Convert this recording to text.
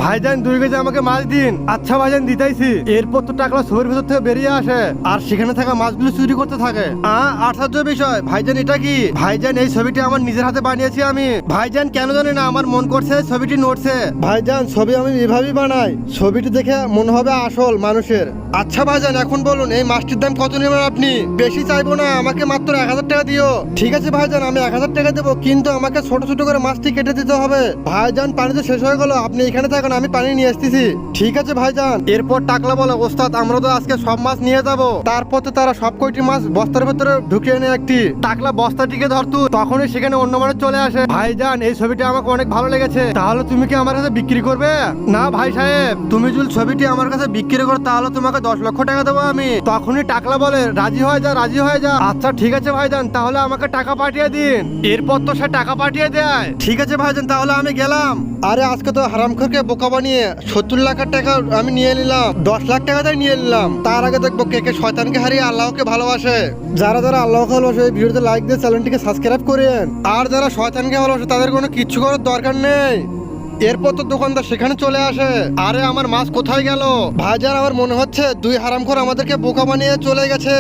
ভাইজান 2 কেজি আমাকে মাছ দিন। আচ্ছা ভাইজান দিতেইছি। এরপর তো টাকলা ছবির ভেতর থেকে বেরিয়ে আসে আর সেখানে থাকা মাছগুলো চুরি করতে থাকে। আশ্চর্য বিষয় ভাইজান, এটা কি? ভাইজান এই ছবিটি আমার নিজের হাতে বানিয়েছি আমি। ভাইজান কেন জানি না আমার মন করছে ছবিটি নড়ছে। ভাইজান ছবি আমি এভাবেই বানাই, ছবিটি দেখে মনে হবে আসল মানুষের। আচ্ছা ভাইজান এখন বলুন এই মাছটির দাম কত নেবেন আপনি? বেশি চাইবো না, আমাকে মাত্র 1000 টাকা দিও। ঠিক আছে ভাইজান, আমি 1000 টাকা দেবো, কিন্তু আমাকে ছোট ছোট করে মাছটি কেটে দিতে হবে। ভাইজান পানি তো শেষ হয়ে গেল, আপনি এখানে থাকুন, আমি পানি নিয়ে আসতেছি। ঠিক আছে ভাইজান। এরপর টাকলা বলে, ওস্তাদ আমরা তো আজকে সব মাছ নিয়ে যাব। তারপর তো তারা সব কয়টি মাছ বস্তার ভেতরে ঢুকিয়ে নেয় একটি। টাকলা বস্তাটিকে ধরতো, তখনই সেখানে অন্য মানুষ চলে আসে। ভাইজান এই ছবিটি আমাকে অনেক ভালো লেগেছে, তাহলে তুমি কি আমার কাছে বিক্রি করবে? না ভাই সাহেব, তুমি যদি ছবিটি আমার কাছে বিক্রি করো তাহলে তোমাকে 10 লক্ষ টাকা দেবো আমি। তখনই টাকলা বলে, রাজি হয়ে যা, রাজি হয়ে যা। আচ্ছা ঠিক আছে ভাইজান, তাহলে আমাকে টাকা পাঠিয়ে দিন। এরপর তো সে টাকা পাঠিয়ে দেয়। ঠিক আছে ভাইজান, তাহলে আমি গেলাম। আরে আজকে তো হারামখোরকে বোকা বানিয়ে 70 লাখ টাকা আমি নিয়ে নিলাম, 10 লাখ টাকা তাই নিয়ে নিলাম। তার আগে দেখবো কে কে শয়তানকে হারিয়ে আল্লাহকে ভালোবাসে। যারা যারা আল্লাহকে ভালোবাসে এই ভিডিওতে লাইক দিয়ে চ্যানেলটিকে সাবস্ক্রাইব করেন। আর যারা শয়তানকে ভালোবাসে তাদের কোনো কিচ্ছু করার দরকার নেই। এরপর তো দোকানদার সেখানে চলে আসে। আরে আমার মাছ কোথায় গেল? ভাইজান আমার মনে হচ্ছে 2 হারামখোর আমাদেরকে বোকা বানিয়ে চলে গেছে।